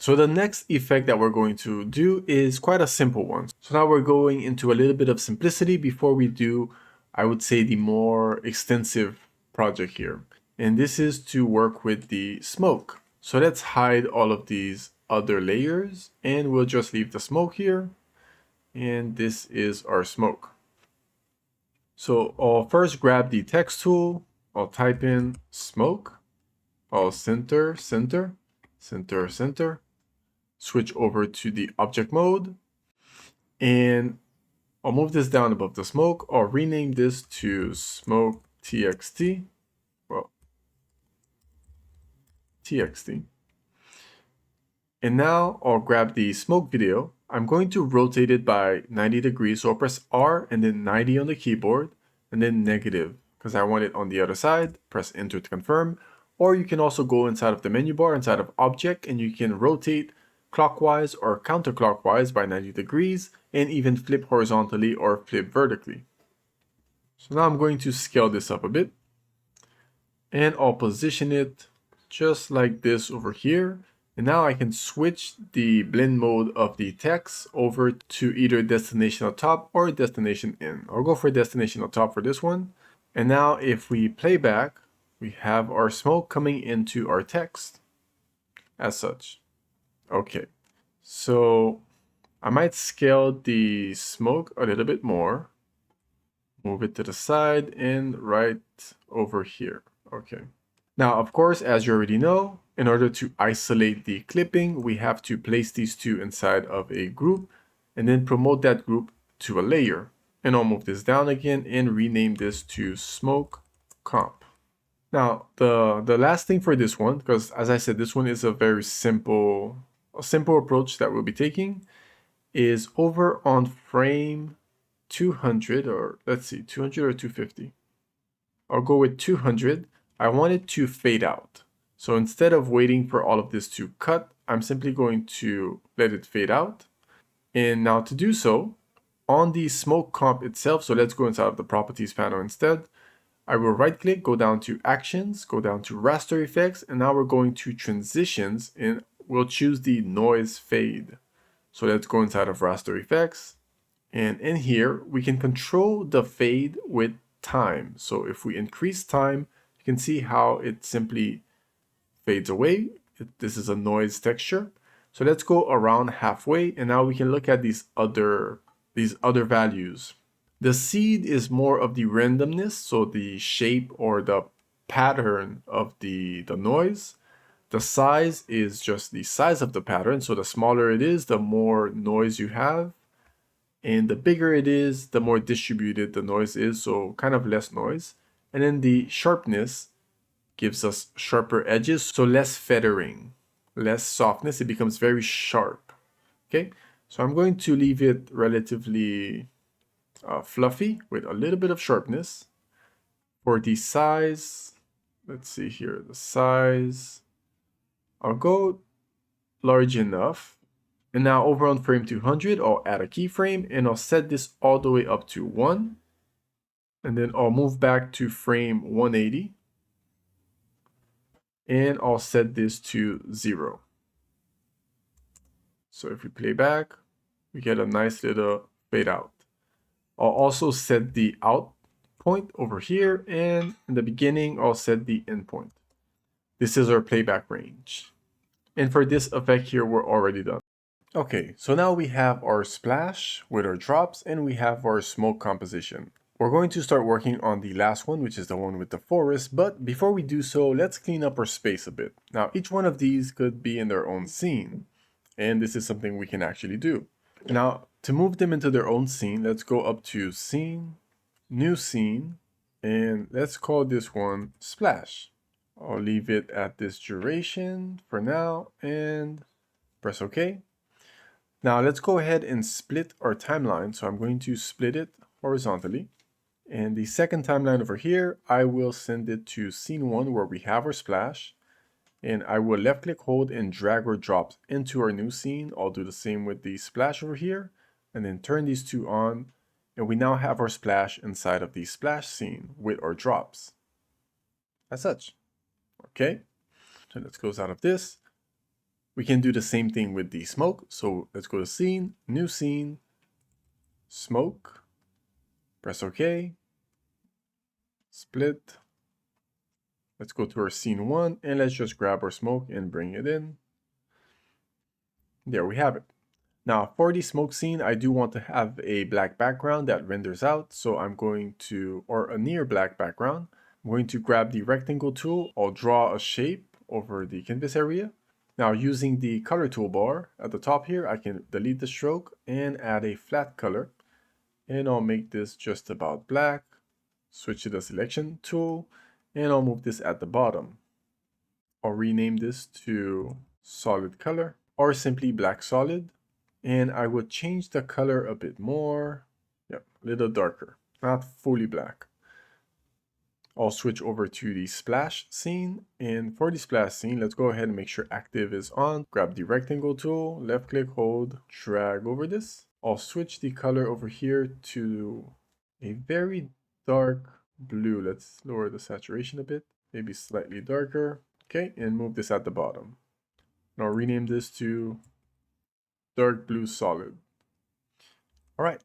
So the next effect that we're going to do is quite a simple one. So now we're going into a little bit of simplicity before we do, I would say, the more extensive project here. And this is to work with the smoke. So let's hide all of these other layers and we'll just leave the smoke here. And this is our smoke. So I'll first grab the text tool. I'll type in smoke. I'll center, center, center, center. Switch over to the object mode and I'll move this down above the smoke. I'll rename this to smoke txt. Well, txt. And now I'll grab the smoke video. I'm going to rotate it by 90 degrees. So I'll press R and then 90 on the keyboard and then negative because I want it on the other side. Press enter to confirm. Or you can also go inside of the menu bar, inside of object, and you can rotate clockwise or counterclockwise by 90 degrees and even flip horizontally or flip vertically. So now I'm going to scale this up a bit and I'll position it just like this over here. And now I can switch the blend mode of the text over to either destination on top or destination in. I'll go for destination on top for this one. And now if we play back, we have our smoke coming into our text as such. Okay, so I might scale the smoke a little bit more, move it to the side and right over here. Okay. Now, of course, as you already know, in order to isolate the clipping, we have to place these two inside of a group and then promote that group to a layer. And I'll move this down again and rename this to smoke comp. Now, the last thing for this one, because as I said, this one is a very simple approach that we'll be taking, is over on frame 200, or let's see, 200 or 250. I'll go with 200. I want it to fade out. So instead of waiting for all of this to cut, I'm simply going to let it fade out. And now to do so, on the smoke comp itself, so let's go inside of the properties panel instead. I will right click, go down to actions, go down to raster effects, and now we're going to transitions and we'll choose the noise fade. So let's go inside of raster effects. And in here, we can control the fade with time. So if we increase time, you can see how it simply fades away. This is a noise texture. So let's go around halfway. And now we can look at these other values. The seed is more of the randomness, so the shape or the pattern of the noise. The size is just the size of the pattern, so the smaller it is, the more noise you have. And the bigger it is, the more distributed the noise is, so kind of less noise. And then the sharpness gives us sharper edges, so less feathering, less softness. It becomes very sharp. Okay, so I'm going to leave it relatively fluffy with a little bit of sharpness. For the size, let's see here, the size, I'll go large enough. And now over on frame 200, I'll add a keyframe and I'll set this all the way up to 1. And then I'll move back to frame 180. And I'll set this to 0. So if we play back, we get a nice little fade out. I'll also set the out point over here, and in the beginning, I'll set the end point. This is our playback range. And for this effect here, we're already done. Okay, so now we have our splash with our drops, and we have our smoke composition. We're going to start working on the last one, which is the one with the forest, but before we do so, let's clean up our space a bit. Now, each one of these could be in their own scene, and this is something we can actually do. Now, to move them into their own scene, let's go up to Scene, New Scene, and let's call this one Splash. I'll leave it at this duration for now and press OK. Now let's go ahead and split our timeline. So I'm going to split it horizontally. And the second timeline over here, I will send it to Scene 1 where we have our splash. And I will left click, hold, and drag or drop into our new scene. I'll do the same with the splash over here. And then turn these two on. And we now have our splash inside of the splash scene with our drops. As such. Okay. So let's close out of this. We can do the same thing with the smoke. So let's go to scene, new scene, smoke, press OK, split. Let's go to our scene 1 and let's just grab our smoke and bring it in. There we have it. Now for the smoke scene, I do want to have a black background that renders out. So I'm going to, or a near black background. I'm going to grab the rectangle tool. I'll draw a shape over the canvas area. Now using the color toolbar at the top here, I can delete the stroke and add a flat color. And I'll make this just about black. Switch to the selection tool and I'll move this at the bottom. I'll rename this to solid color or simply black solid. And I would change the color a bit more. Yep, a little darker, not fully black. I'll switch over to the splash scene. And for the splash scene, let's go ahead and make sure active is on. Grab the rectangle tool, left click, hold, drag over this. I'll switch the color over here to a very dark blue. Let's lower the saturation a bit, maybe slightly darker. Okay, and move this at the bottom. And I'll rename this to dark blue solid. All right,